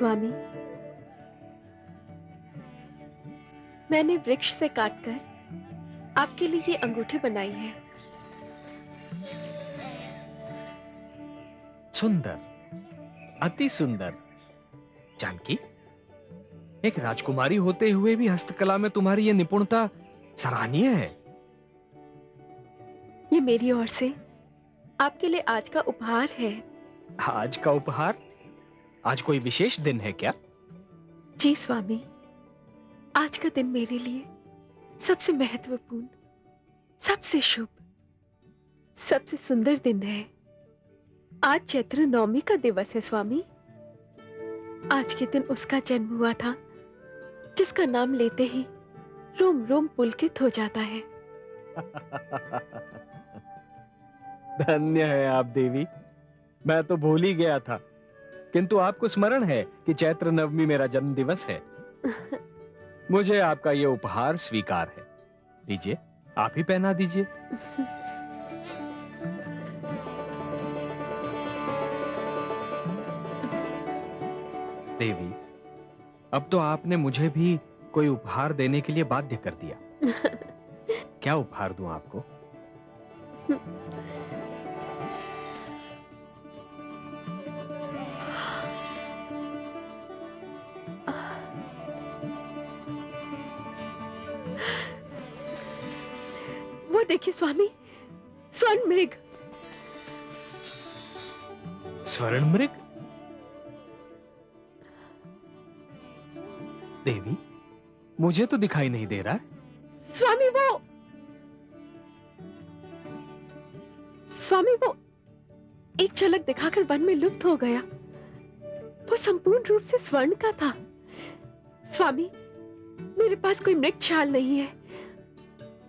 स्वामी, मैंने वृक्ष से काटकर आपके लिए ये अंगूठी बनाई है। सुंदर, अति सुंदर। जानकी, एक राजकुमारी होते हुए भी हस्तकला में तुम्हारी यह निपुणता सराहनीय है। ये मेरी ओर से आपके लिए आज का उपहार है। आज का उपहार? आज कोई विशेष दिन है क्या? जी स्वामी, आज का दिन मेरे लिए सबसे महत्वपूर्ण, सबसे शुभ, सबसे सुंदर दिन है। आज चैत्र नवमी का दिवस है स्वामी। आज के दिन उसका जन्म हुआ था जिसका नाम लेते ही रोम रोम पुलकित हो जाता है। धन्य है आप देवी। मैं तो भूल ही गया था, किंतु आपको स्मरण है कि चैत्र नवमी मेरा जन्म दिवस है। मुझे आपका यह उपहार स्वीकार है। दीजिए, आप ही पहना दीजिए। देवी, अब तो आपने मुझे भी कोई उपहार देने के लिए बाध्य कर दिया। क्या उपहार दूं आपको? वो देखिए स्वामी, स्वर्ण मृग। स्वर्ण मृग? देवी, मुझे तो दिखाई नहीं दे रहा है। स्वामी वो एक झलक दिखाकर वन में लुप्त हो गया। वो संपूर्ण रूप से स्वर्ण का था। स्वामी, मेरे पास कोई मृग छाल नहीं है।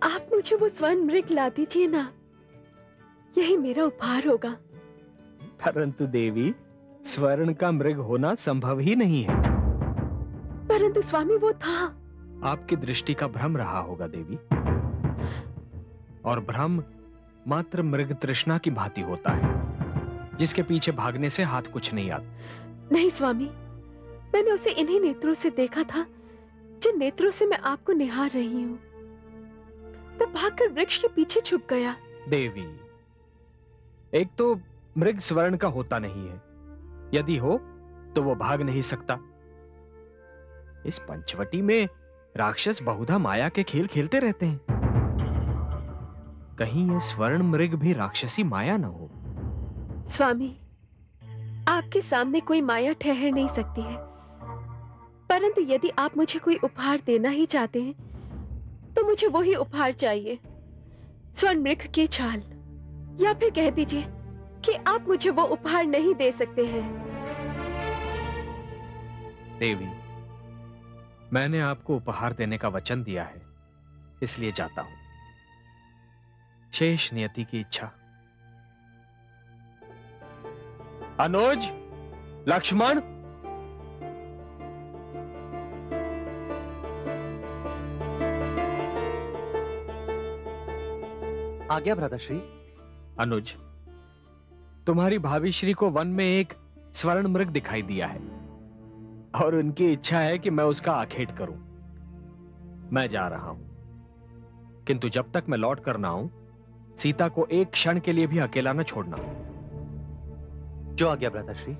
आप मुझे वो स्वर्ण मृग ला दीजिए ना, यही मेरा उपहार होगा। परंतु देवी, स्वर्ण का मृग होना संभव ही नहीं है। परंतु स्वामी वो था। आपकी दृष्टि का भ्रम रहा होगा देवी, और भ्रम मात्र मृग तृष्णा की भांति होता है, जिसके पीछे भागने से हाथ कुछ नहीं आता। नहीं स्वामी, मैंने उसे इन्हीं नेत्रों से देखा था जिन नेत्रों से मैं आपको निहार रही हूँ। वो भागकर वृक्ष के पीछे छुप गया। देवी, एक तो मृग स्वर्ण का होता नहीं है, यदि हो तो वो भाग नहीं सकता। इस पंचवटी में राक्षस बहुधा माया के खेल खेलते रहते हैं। कहीं ये स्वर्ण मृग भी राक्षसी माया न हो। स्वामी, आपके सामने कोई माया ठहर नहीं सकती है, परंतु यदि आप मुझे कोई उपहार देना ही चाहते हैं तो मुझे वही उपहार चाहिए, स्वर्ण मृग की छाल। या फिर कह दीजिए कि आप मुझे वो उपहार नहीं दे सकते हैं। देवी, मैंने आपको उपहार देने का वचन दिया है, इसलिए जाता हूं। शेष नियति की इच्छा। अनुज, लक्ष्मण, आज्ञा भ्राताश्री। अनुज, तुम्हारी भाभी श्री को वन में एक स्वर्ण मृग दिखाई दिया है और उनकी इच्छा है कि मैं उसका आखेट करूं। मैं जा रहा हूं, किंतु जब तक मैं लौट कर ना आऊं, सीता को एक क्षण के लिए भी अकेला न छोड़ना। जो आज्ञा भ्राताश्री।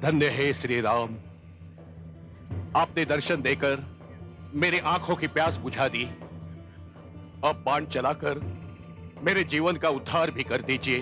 धन्य हे श्री राम, आपने दर्शन देकर मेरी आंखों की प्यास बुझा दी। अब बाण चलाकर मेरे जीवन का उद्धार भी कर दीजिए।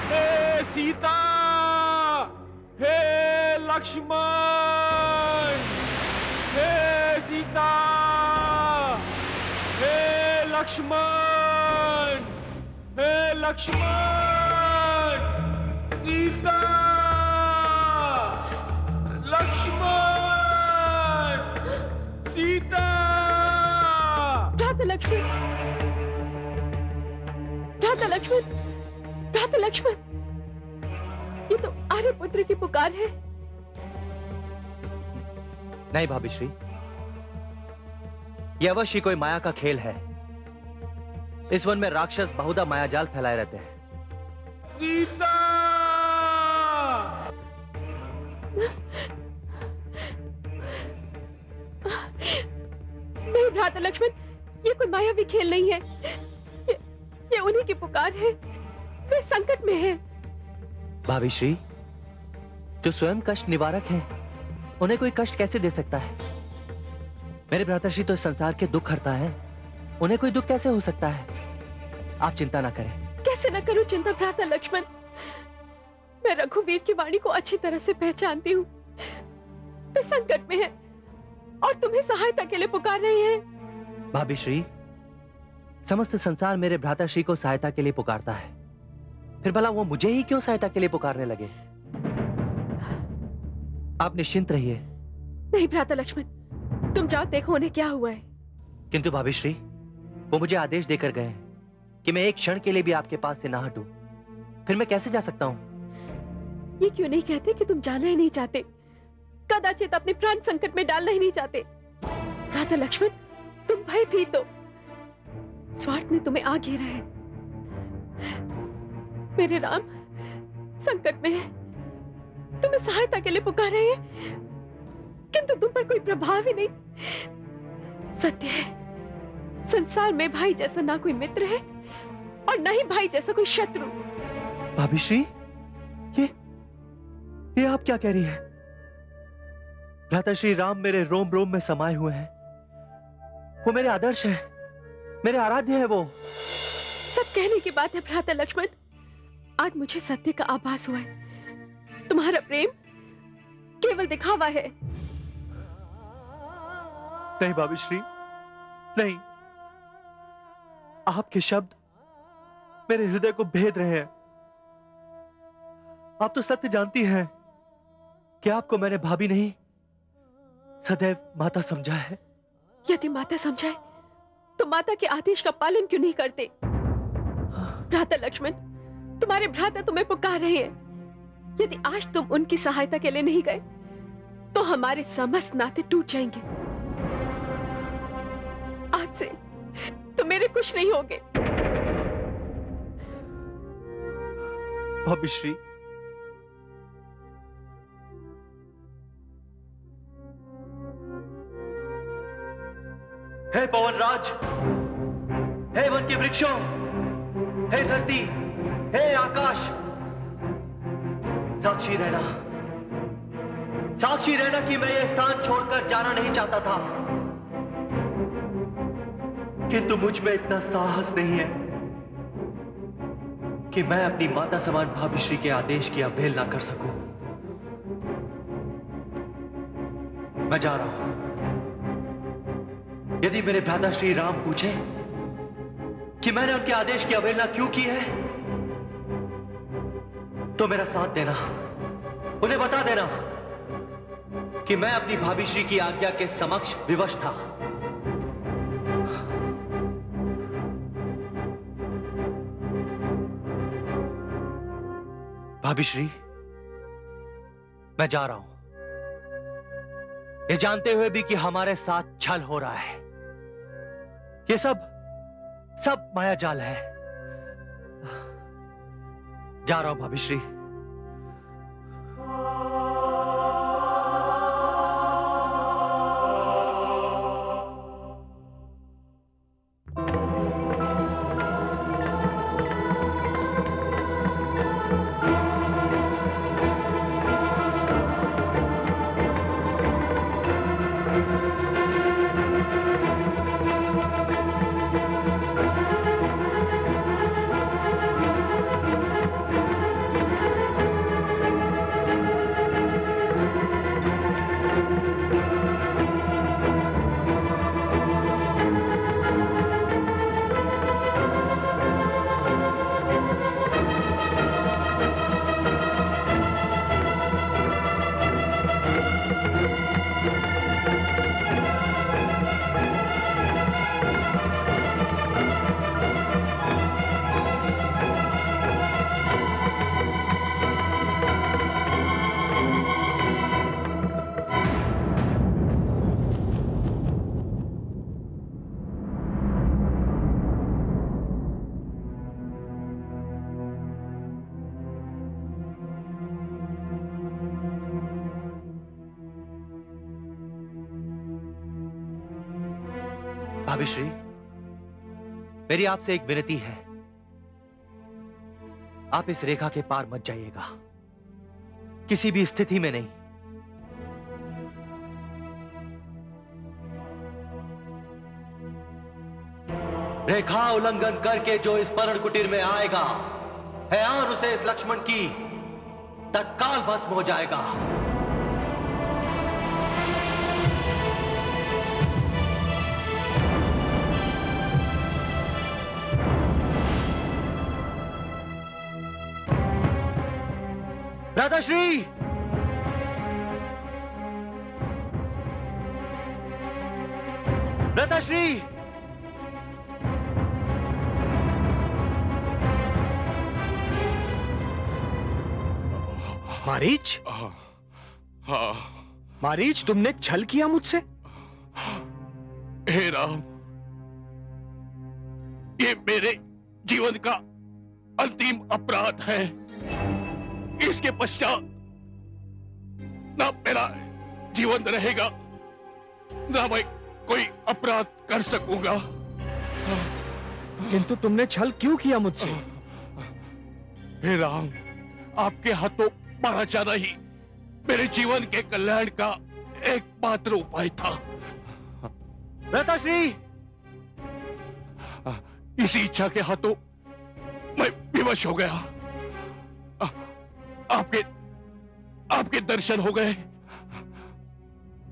हे सीता, हे लक्ष्मण, हे सीता, हे लक्ष्मण, हे लक्ष्मण, सीता, लक्ष्मण, सीता। भ्राता लक्ष्मण, भ्राता लक्ष्मण, भ्राता लक्ष्मण, ये तो आर्यपुत्र की पुकार है। नहीं भाभी श्री, यह अवश्य कोई माया का खेल है। इस वन में राक्षस बहुधा मायाजाल फैलाए रहते हैं। सीता। नहीं भ्राता लक्ष्मण, ये कोई मायावी खेल नहीं है। ये उन्हीं की पुकार है। वे संकट में हैं। भाभी श्री, जो स्वयं कष्ट निवारक हैं, उन्हें कोई कष्ट कैसे दे सकता है? मेरे भ्राताश्री तो इस संसार के दुख हरता है, उन्हें कोई दुख कैसे हो सकता है? आप चिंता ना करें। कैसे न करूं चिंता भ्राता लक्ष्मण? मैं रघुवीर की वाणी को अच्छी तरह से पहचानती हूँ। वे संकट में हैं और तुम्हें सहायता के लिए पुकार रहे हैं। भाभी श्री, समस्त संसार मेरे भ्राताश्री को सहायता के लिए पुकारता है, फिर भला वो मुझे ही क्यों सहायता के लिए पुकारने लगे? आप निश्चिंत रहिए। नहीं भ्राता लक्ष्मण, तुम जाओ, देखो उन्हें क्या हुआ है। किंतु भाभी श्री, वो मुझे आदेश देकर गए हैं कि मैं एक क्षण के लिए भी आपके पास से ना हटूं। फिर मैं कैसे जा सकता हूं? ये क्यों नहीं कहते कि तुम जाना ही नहीं चाहते, कदाचित अपने प्राण संकट में डालना ही नहीं चाहते? भ्राता लक्ष्मण, तुम भयभीत हो। स्वार्थ ने तुम्हें आ घेरा है। मेरे राम संकट में है, तुम्हें सहायता के लिए पुकार रहे हैं, किंतु तुम पर कोई प्रभाव ही नहीं। सत्य है, संसार में भाई जैसा ना कोई मित्र है और ना ही भाई जैसा कोई शत्रु। भाभी श्री, ये आप क्या कह रही हैं? भ्राता श्री राम मेरे रोम रोम में समाये हुए हैं। वो मेरे आदर्श हैं, मेरे आराध्य हैं वो। सब कहने की बात है भ्राता लक्ष्मण। आज मुझे सत्य का आभास हुआ है। तुम्हारा प्रेम केवल दिखावा है। नहीं भाभी श्री, नहीं। आपके शब्द मेरे हृदय को भेद रहे हैं। आप तो सत्य जानती हैं कि आपको मैंने भाभी नहीं, सदैव माता समझा है। यदि माता समझाए तो माता के आदेश का पालन क्यों नहीं करते? भ्राता लक्ष्मण, तुम्हारे भ्राता तुम्हें पुकार रहे हैं। यदि आज तुम उनकी सहायता के लिए नहीं गए तो हमारे समस्त नाते टूट जाएंगे। आज से तुम मेरे कुछ नहीं होगे। भाभी श्री, हे पवनराज, हे वन के वृक्षों, हे धरती, हे आकाश, साक्षी रहना, साक्षी रहना कि मैं यह स्थान छोड़कर जाना नहीं चाहता था, किंतु मुझ में इतना साहस नहीं है कि मैं अपनी माता समान भाभी श्री के आदेश की अवहेलना कर सकूं। मैं जा रहा हूं। यदि मेरे भ्राता श्री राम पूछे कि मैंने उनके आदेश की अवहेलना क्यों की है, तो मेरा साथ देना, उन्हें बता देना कि मैं अपनी भाभी श्री की आज्ञा के समक्ष विवश था। भाभी श्री, मैं जा रहा हूं, ये जानते हुए भी कि हमारे साथ छल हो रहा है। ये सब मायाजाल है। जा रहा हूं भाभी श्री। भाभी श्री, मेरी आपसे एक विनती है, आप इस रेखा के पार मत जाइएगा, किसी भी स्थिति में नहीं। रेखा उल्लंघन करके जो इस पर्ण कुटीर में आएगा, हैयान उसे इस लक्ष्मण की तत्काल भस्म हो जाएगा। राधाश्री, राधाश्री, मारीच, हाँ। मारीच, तुमने छल किया मुझसे? हे राम, ये मेरे जीवन का अंतिम अपराध है। इसके पश्चात ना मेरा जीवन रहेगा, ना मैं कोई अपराध कर सकूंगा। किंतु तुमने छल क्यों किया मुझसे? हे राम, आपके हाथों मारा जाना ही मेरे जीवन के कल्याण का एकमात्र उपाय था। राधाश्री, इसी इच्छा के हाथों मैं विवश हो गया। आपके दर्शन हो गए,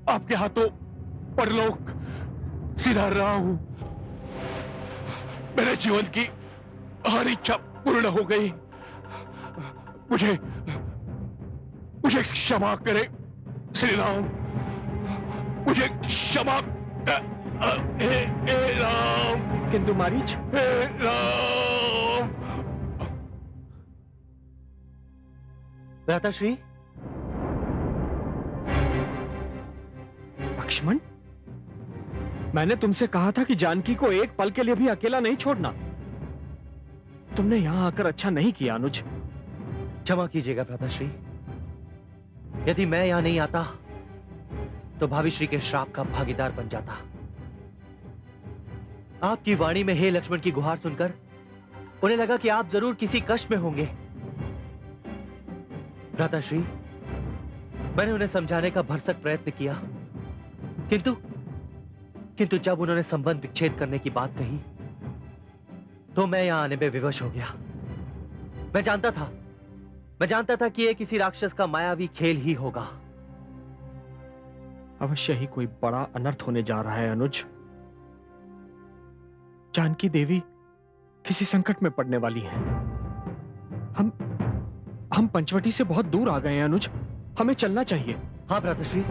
आपके हाथों परलोक सिधार रहा हूं। मेरे जीवन की हर इच्छा पूर्ण हो गई। मुझे क्षमा करे श्री राम, मुझे क्षमा हे राम। किंतु मारीच, हे राम। राधाश्री, लक्ष्मण, मैंने तुमसे कहा था कि जानकी को एक पल के लिए भी अकेला नहीं छोड़ना। तुमने यहां आकर अच्छा नहीं किया अनुज। क्षमा कीजिएगा भ्राताश्री, यदि मैं यहां नहीं आता तो भाभी श्री के श्राप का भागीदार बन जाता। आपकी वाणी में हे लक्ष्मण की गुहार सुनकर उन्हें लगा कि आप जरूर किसी कष्ट में होंगे। भ्राताश्री, मैंने उन्हें समझाने का भरसक प्रयत्न किया, किंतु जब उन्होंने संबंध विच्छेद करने की बात कही तो मैं यहां आने में विवश हो गया। मैं जानता था कि यह किसी राक्षस का मायावी खेल ही होगा। अवश्य ही कोई बड़ा अनर्थ होने जा रहा है अनुज। जानकी देवी किसी संकट में पड़ने वाली है। हम पंचवटी से बहुत दूर आ गए हैं अनुज, हमें चलना चाहिए। हाँ भ्राताश्री।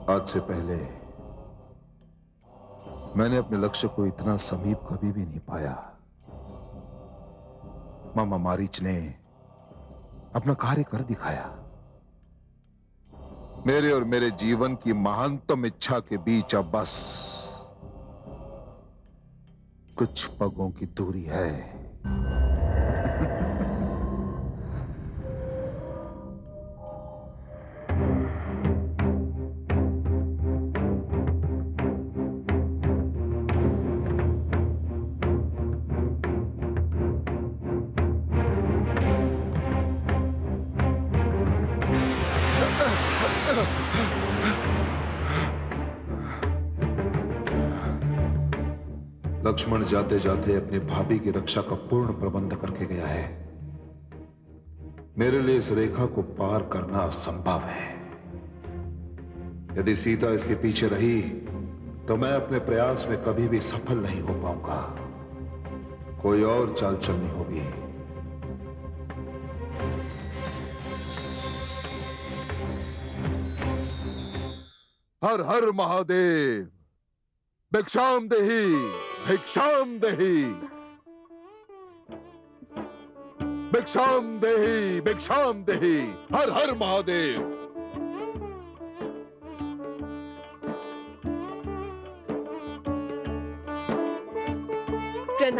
आज से पहले मैंने अपने लक्ष्य को इतना समीप कभी भी नहीं पाया। मामा मारीच ने अपना कार्य कर दिखाया। मेरे और मेरे जीवन की महानतम इच्छा के बीच अब बस कुछ पगों की दूरी है। लक्ष्मण जाते जाते अपनी भाभी की रक्षा का पूर्ण प्रबंध करके गया है। मेरे लिए इस रेखा को पार करना असंभव है। यदि सीता इसके पीछे रही तो मैं अपने प्रयास में कभी भी सफल नहीं हो पाऊंगा। कोई और चाल चलनी होगी। हर हर महादेव, भिक्षाम देहि, भिक्षाम देहि, भिक्षाम देहि, भिक्षाम देहि। हर हर महादेव।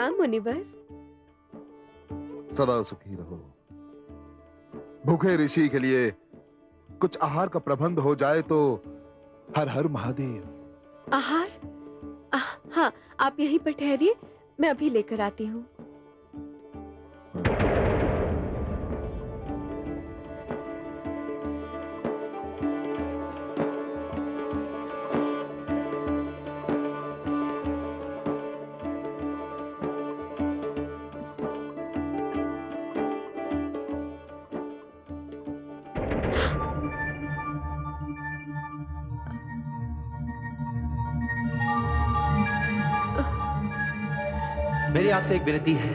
प्रणाम मुनिवर। सदा सुखी रहो। भूखे ऋषि के लिए कुछ आहार का प्रबंध हो जाए तो हर हर महादेव। आहार? हाँ, आप यहीं पर ठहरिए, मैं अभी लेकर आती हूँ। मेरी आपसे एक विनती है,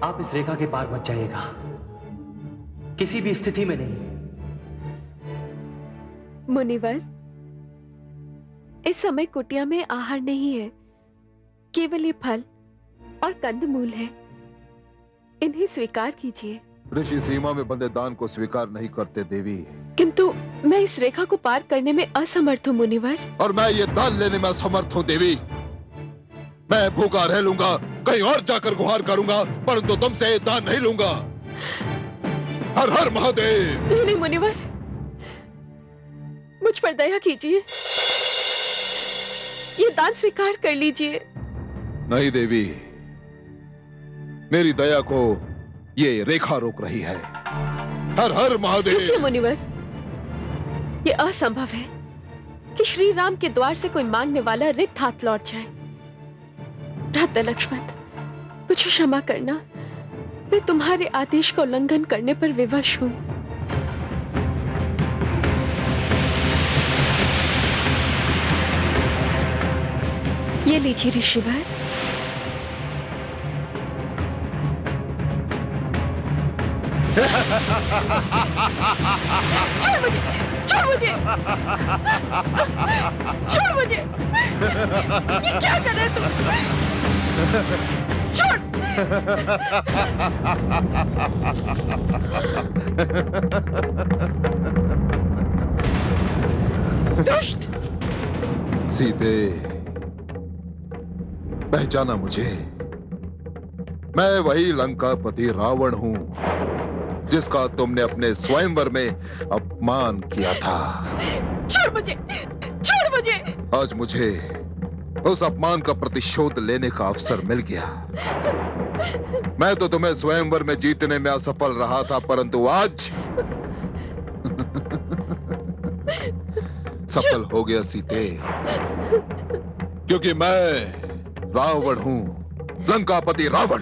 आप इस रेखा के पार मत जाइएगा, किसी भी स्थिति में नहीं। मुनिवर, इस समय कुटिया में आहार नहीं है, केवल ये फल और कंदमूल है, इन्हें स्वीकार कीजिए। ऋषि सीमा में बंधे दान को स्वीकार नहीं करते देवी। किंतु मैं इस रेखा को पार करने में असमर्थ हूँ मुनिवर। और मैं ये दान लेने में असमर्थ हूँ देवी। मैं भूखा रह लूंगा, कहीं और जाकर गुहार करूंगा, परंतु तुमसे दान नहीं लूंगा। हर हर महादेव। नहीं मुनिवर, मुझ पर दया कीजिए, ये दान स्वीकार कर लीजिए। नहीं देवी, मेरी दया को ये रेखा रोक रही है। हर हर महादेव। देखिए मुनिवर, ये असंभव है कि श्री राम के द्वार से कोई मांगने वाला रिक्त हाथ लौट जाए। भ्राता लक्ष्मण, मुझे क्षमा करना, मैं तुम्हारे आदेश का उल्लंघन करने पर विवश हूं। ये लीजिए ऋषिवर। छोड़ मुझे, छोड़ मुझे, छोड़ मुझे। ये क्या कर रहे तुम? छोड़। दुष्ट। सीते, पहचाना मुझे? मैं वही लंकापति रावण हूं जिसका तुमने अपने स्वयंवर में अपमान किया था। छोड़ मुझे, छोड़ मुझे। आज मुझे उस अपमान का प्रतिशोध लेने का अवसर मिल गया। मैं तो तुम्हें स्वयंवर में जीतने में असफल रहा था, परंतु आज सफल हो गया सीते, क्योंकि मैं रावण हूं, लंकापति रावण।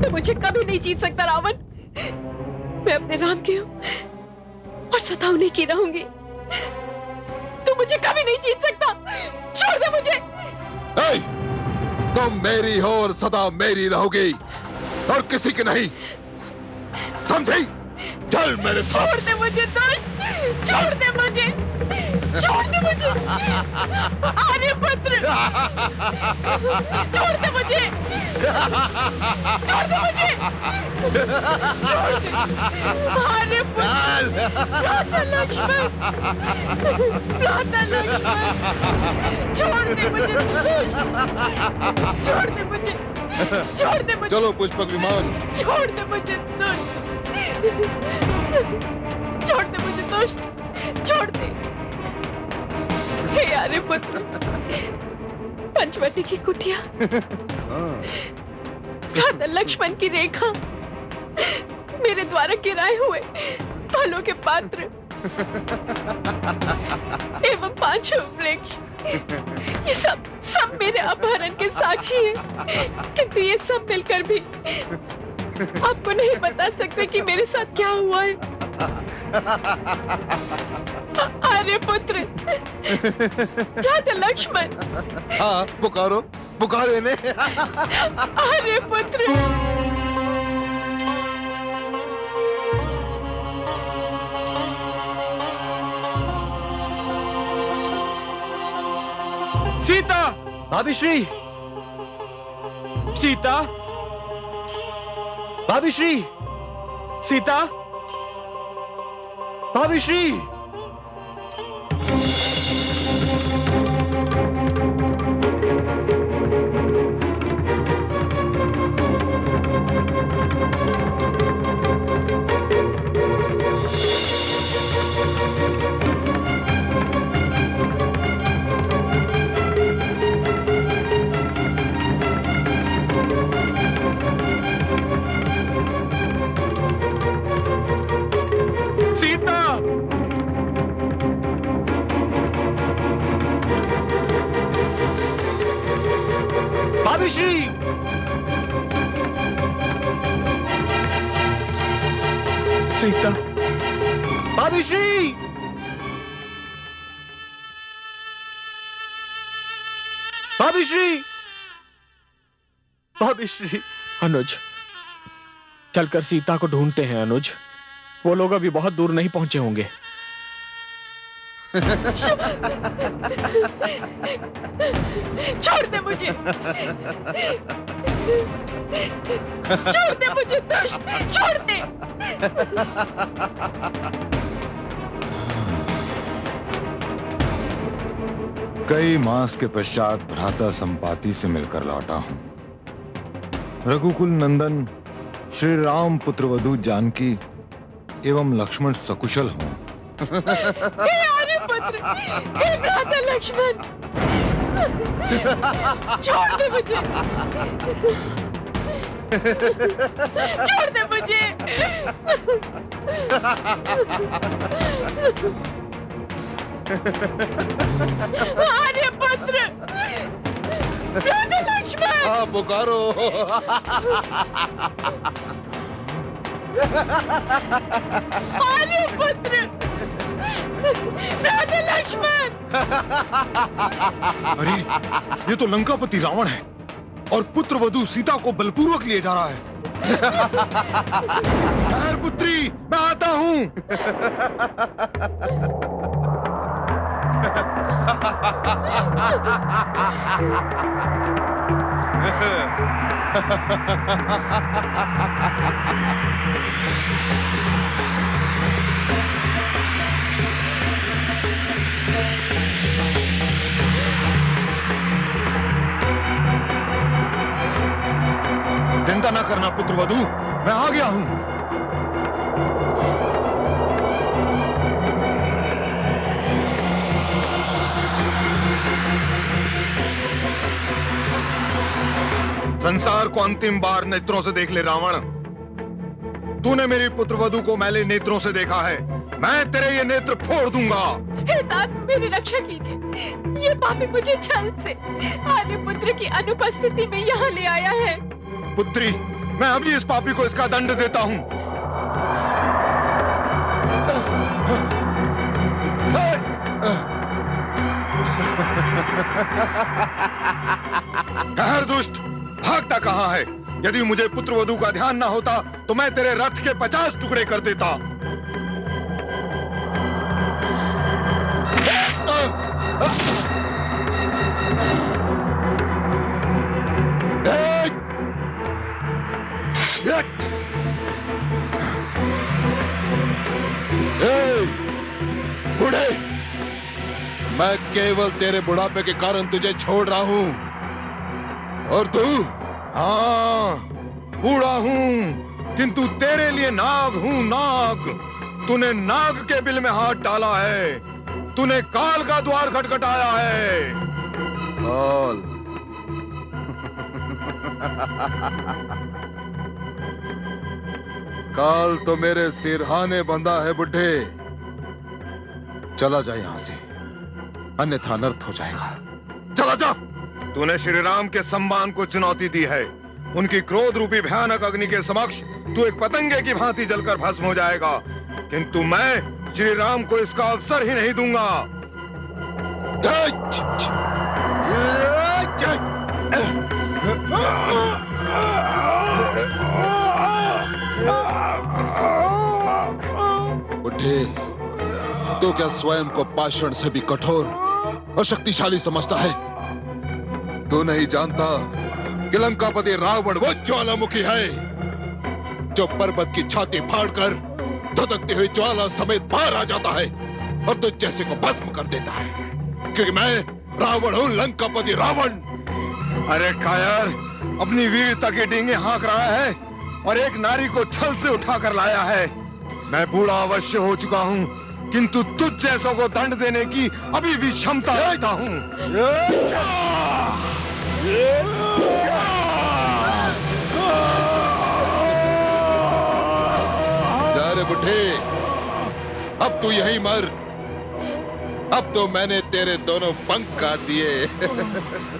तो मुझे कभी नहीं जीत सकता रावण। मैं अपने राम की हूं और सदा उन्हीं की रहूंगी। तू मुझे कभी नहीं जीत सकता। छोड़ दे मुझे। ए, तुम मेरी हो और सदा मेरी रहोगी और किसी की नहीं, समझी? चल मेरे साथ। छोड़ दे मुझे दुष्ट, छोड़ दे मुझे, छोड़ दे मुझे। आर्यपुत्र, छोड़ दे मुझे, छोड़ दे मुझे, छोड़ दे। आर्यपुत्र, भ्राता लक्ष्मण, भ्राता लक्ष्मण, छोड़ दे मुझे, छोड़ दे मुझे, छोड़ दे मुझे। चलो पुष्पक विमान। छोड़ दे मुझे दुष्ट, छोड़ दे मुझे दुष्ट, छोड़ दे। हे आर्यपुत्र, पंचवटी की कुटिया, भ्राता लक्ष्मण की रेखा, मेरे द्वारा गिराए हुए फलों के पात्र एवं पांचों वृक्ष, ये सब मेरे अपहरण के साक्षी हैं। किंतु ये सब मिलकर भी आपको नहीं बता सकते कि मेरे साथ क्या हुआ है। आर्यपुत्र, भ्राता लक्ष्मण। हाँ, पुकारो, पुकारो इन्हें। आर्यपुत्र। सीता! भाभी श्री, सीता! भाभी श्री, सीता! भाभी श्री। सीता, भाभी श्री! भाभी श्री! भाभी श्री! अनुज, चलकर सीता को ढूंढते हैं अनुज। वो लोग अभी बहुत दूर नहीं पहुंचे होंगे। छोड़ दे मुझे, छोड़ दे मुझे दुष्ट, छोड़ दे। कई मास के पश्चात भ्राता संपाति से मिलकर लौटा हूं। रघुकुल नंदन श्री राम पुत्रवधू जानकी एवं लक्ष्मण सकुशल हूं। हे आर्यपुत्र, हे भ्राता लक्ष्मण, छोड़ दे मुझे, छोड़ दे मुझे। आर्यपुत्र, भ्राता लक्ष्मण। हाँ, पुकारो। आर्यपुत्र, भ्राता लक्ष्मण। अरे, ये तो लंकापति रावण है और पुत्रवधू सीता को बलपूर्वक लिए जा रहा है। खैर पुत्री, मैं आता हूं। चिंता न करना पुत्रवधू, मैं आ गया हूं। संसार को अंतिम बार नेत्रों से देख ले रावण। तूने मेरी पुत्रवधू को मैले नेत्रों से देखा है, मैं तेरे ये नेत्र फोड़ दूंगा। हे तात, मेरी रक्षा कीजिए। ये पापी मुझे छल से आर्यपुत्र की अनुपस्थिति में यहाँ ले आया है। पुत्री, मैं अभी इस पापी को इसका दंड देता हूं। ठहर दुष्ट, भागता कहां है? यदि मुझे पुत्रवधू का ध्यान ना होता तो मैं तेरे रथ के 50 टुकड़े कर देता। बूढ़े, मैं केवल तेरे बुढ़ापे के कारण तुझे छोड़ रहा हूं, और तू? हाँ, बूढ़ा हूं, किंतु तेरे लिए नाग हूं, नाग। तूने नाग के बिल में हाथ डाला है, तूने काल का द्वार खटखटाया है। काल। काल तो मेरे सिरहाने बंधा है बुढ़े। चला जा यहां से, अन्यथा अनर्थ हो जाएगा। चला जा। तूने श्री राम के सम्मान को चुनौती दी है। उनकी क्रोध रूपी भयानक अग्नि के समक्ष तू एक पतंगे की भांति जलकर भस्म हो जाएगा, किंतु मैं श्री राम को इसका अवसर ही नहीं दूंगा। बुढ़े, तो क्या स्वयं को पाषाण से भी कठोर और शक्तिशाली समझता है? तू नहीं जानता कि लंकापति रावण वो ज्वालामुखी है जो पर्वत की छाती फाड़कर धधकती हुई ज्वाला समेत बाहर आ जाता है और तुझ जैसे को भस्म कर देता है। क्योंकि मैं रावण हूं, लंकापति रावण। अरे कायर, अपनी वीरता की डींगे हाँक रहा है और एक नारी को छल से उठाकर लाया है। मैं बूढ़ा अवश्य हो चुका हूं, किंतु तुझ जैसों को दंड देने की अभी भी क्षमता रखता हूं। जा रे बुढ़े, अब तू यहीं मर। अब तो मैंने तेरे दोनों पंख काट दिए।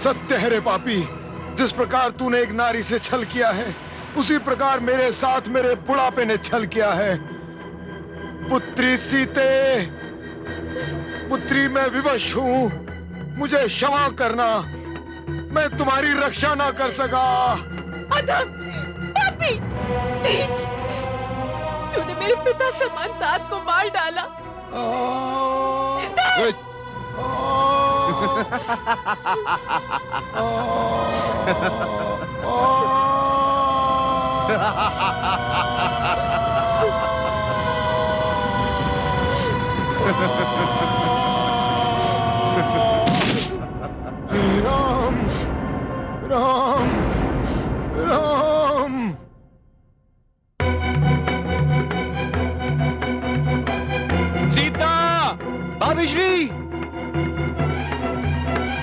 सत्य है रे पापी, जिस प्रकार तूने एक नारी से छल किया है, उसी प्रकार मेरे साथ मेरे बुढ़ापे ने छल किया है। पुत्री सीते, पुत्री मैं विवश हूं, मुझे क्षमा करना, मैं तुम्हारी रक्षा ना कर सका। अधम, पापी, नीच, तूने मेरे पिता समान तात को मार डाला। राम, राम, राम। सीता, भाभी श्री,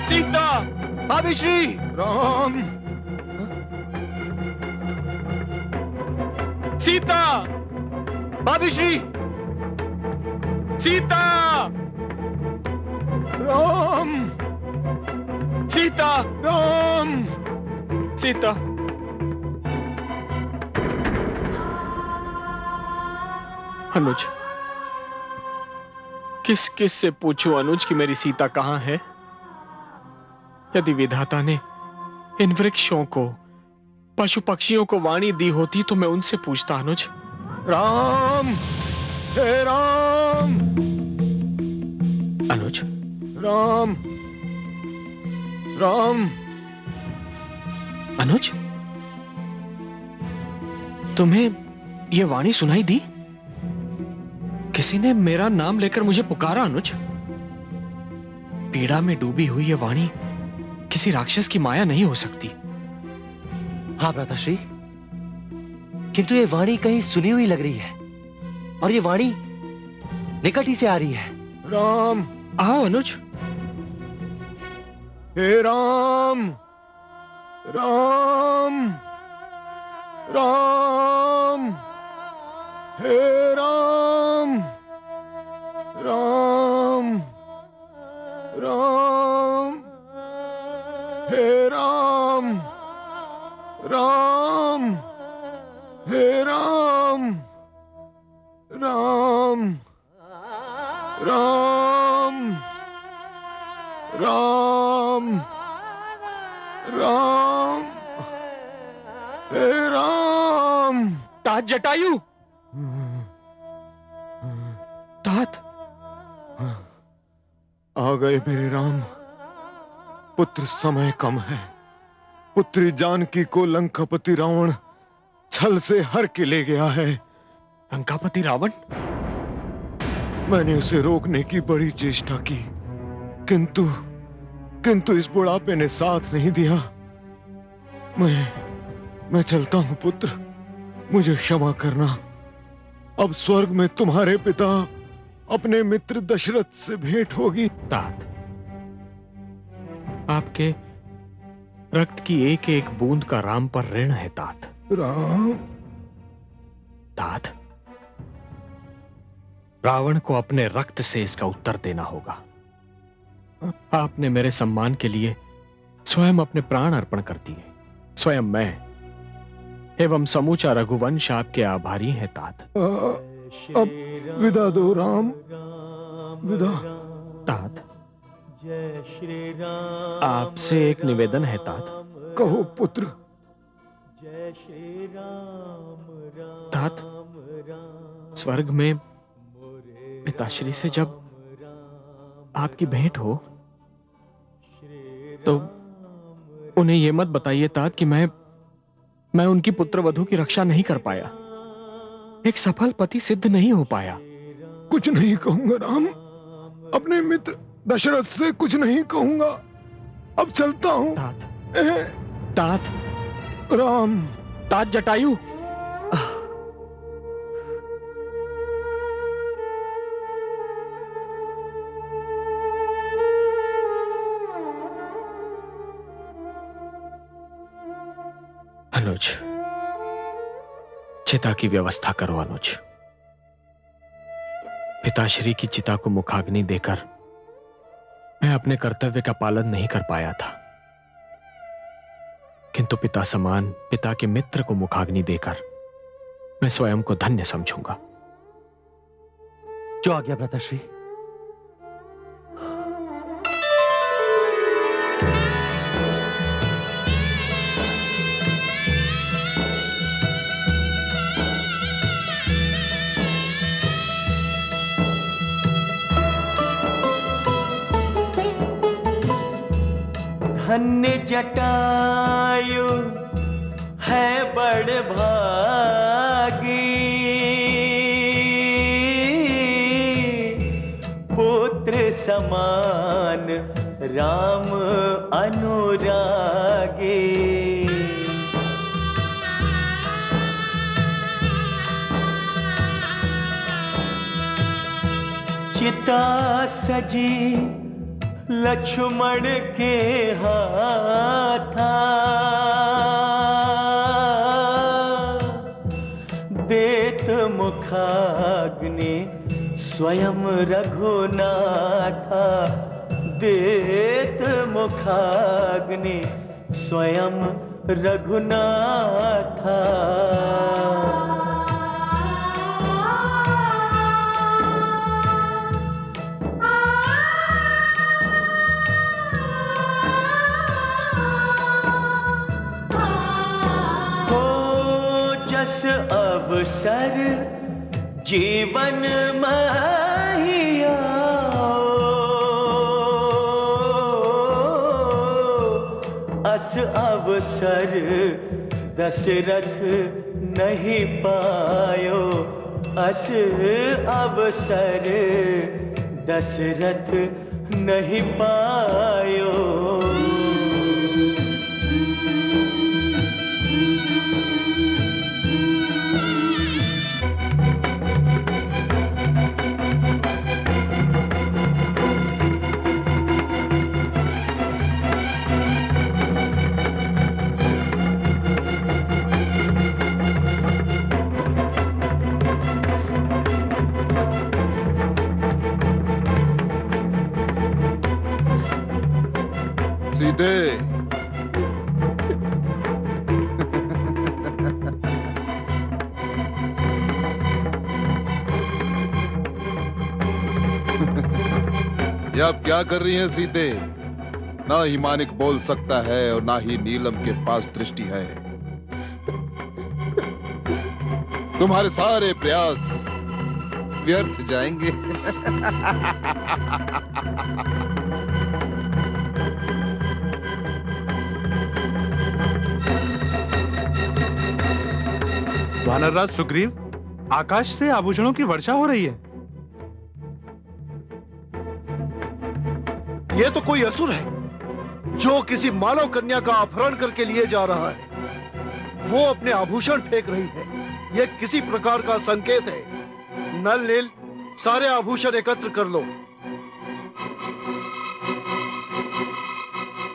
सीता, भाभी श्री। राम, सीता, भाभी श्री, सीता, राम, सीता, राम। सीता। अनुज, किस किस से पूछूं अनुज कि मेरी सीता कहां है? यदि विधाता ने इन वृक्षों को, पशु पक्षियों को वाणी दी होती तो मैं उनसे पूछता अनुज। राम, हे राम, अनुज, राम, राम। अनुज, तुम्हें यह वाणी सुनाई दी? किसी ने मेरा नाम लेकर मुझे पुकारा अनुज। पीड़ा में डूबी हुई यह वाणी किसी राक्षस की माया नहीं हो सकती। हाँ भ्राताश्री, किंतु ये वाणी कहीं सुनी हुई लग रही है, और ये वाणी निकट ही से आ रही है। राम, आओ अनुज। हे राम, राम, राम, हे राम, राम, राम, हे राम, राम, हे राम, राम, राम, राम, राम, हे राम। तात जटायु, तात। आ गए मेरे राम। पुत्र, समय कम है। पुत्री जानकी को लंकापति रावण छल से हर के ले गया है। लंकापति रावण? मैंने उसे रोकने की बड़ी चेष्टा की, किंतु इस बुढ़ापे ने साथ नहीं दिया। मैं चलता हूं पुत्र, मुझे क्षमा करना। अब स्वर्ग में तुम्हारे पिता अपने मित्र दशरथ से भेंट होगी। तात, आपके रक्त की एक एक बूंद का राम पर ऋण है तात। राम, तात, रावण को अपने रक्त से इसका उत्तर देना होगा। आपने मेरे सम्मान के लिए स्वयं अपने प्राण अर्पण कर दिए। स्वयं मैं एवं समूचा रघुवंश आपके आभारी हैं तात। अब विदा दो राम, विदा। तात, आपसे एक निवेदन है तात। कहो पुत्र। तात, स्वर्ग में पिताश्री से जब आपकी भेंट हो तो उन्हें यह मत बताइए तात कि मैं उनकी पुत्रवधू की रक्षा नहीं कर पाया, एक सफल पति सिद्ध नहीं हो पाया। कुछ नहीं कहूंगा राम, अपने मित्र दशरथ से कुछ नहीं कहूंगा। अब चलता हूं। तात, तात, राम, तात जटायु। अनुज, चिता की व्यवस्था करो अनुज। पिताश्री की चिता को मुखाग्नि देकर मैं अपने कर्तव्य का पालन नहीं कर पाया था, किंतु पिता समान पिता के मित्र को मुखाग्नि देकर मैं स्वयं को धन्य समझूंगा। जो आ गया भ्राताश्री। धन्य जटायु है बड़ भागी, पुत्र समान राम अनुरागे। चिता सजी लक्ष्मण के हाथा, देत मुखाग्नि स्वयं रघुनाथा, देत मुखाग्नि स्वयं रघुनाथा। अवसर जीवन महिया, अस अवसर दशरथ नहीं पायो, अस अवसर दशरथ नहीं पायो। सीते, ये आप क्या कर रही हैं सीते? ना ही मानिक बोल सकता है और ना ही नीलम के पास दृष्टि है। तुम्हारे सारे प्रयास व्यर्थ जाएंगे। वानरराज सुग्रीव, आकाश से आभूषणों की वर्षा हो रही है। यह तो कोई असुर है जो किसी मानव कन्या का अपहरण करके लिए जा रहा है। वो अपने आभूषण फेंक रही है। यह किसी प्रकार का संकेत है। नल नील, सारे आभूषण एकत्र कर लो।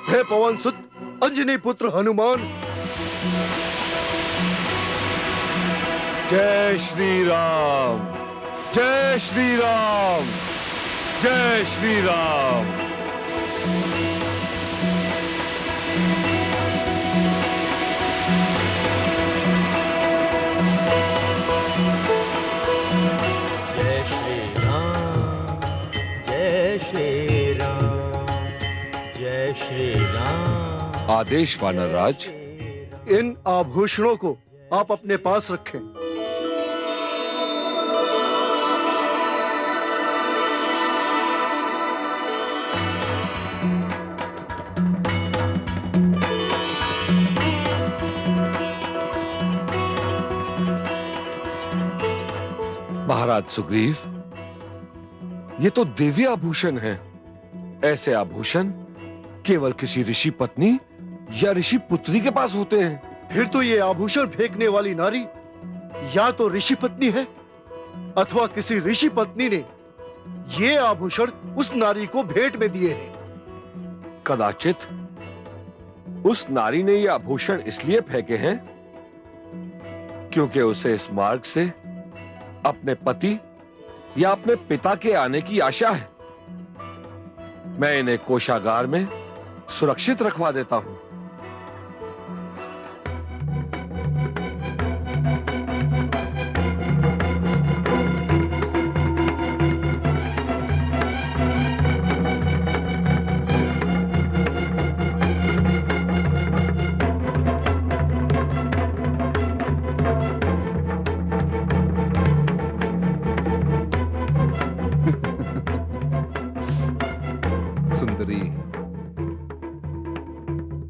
हे पवन सुत अंजनी पुत्र हनुमान, जय श्री राम, जय श्री राम, जय श्री राम। जय श्री राम, जय श्री राम, जय श्री राम। आदेश वानरराज। इन आभूषणों को आप अपने पास रखें। महाराज सुग्रीव, ये तो दिव्य आभूषण है। ऐसे आभूषण केवल किसी ऋषि पत्नी या ऋषि पुत्री के पास होते हैं। फिर तो ये आभूषण फेंकने वाली नारी या तो ऋषि पत्नी है अथवा किसी ऋषि पत्नी ने ये आभूषण उस नारी को भेंट में दिए हैं। कदाचित उस नारी ने ये आभूषण इसलिए फेंके हैं क्योंकि उसे इस मार्ग से अपने पति या अपने पिता के आने की आशा है। मैं इन्हें कोषागार में सुरक्षित रखवा देता हूं।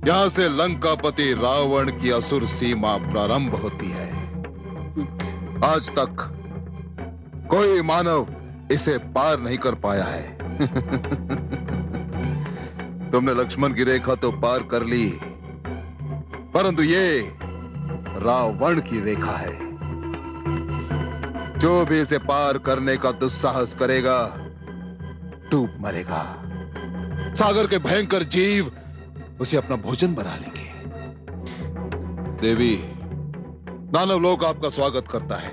यहां से लंकापति रावण की असुर सीमा प्रारंभ होती है। आज तक कोई मानव इसे पार नहीं कर पाया है। तुमने लक्ष्मण की रेखा तो पार कर ली, परंतु ये रावण की रेखा है। जो भी इसे पार करने का दुस्साहस करेगा डूब मरेगा। सागर के भयंकर जीव उसे अपना भोजन बना लेंगे। देवी, दानव लोग आपका स्वागत करता है।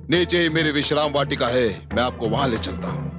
नीचे ही मेरी विश्राम वाटिका है, मैं आपको वहां ले चलता हूं।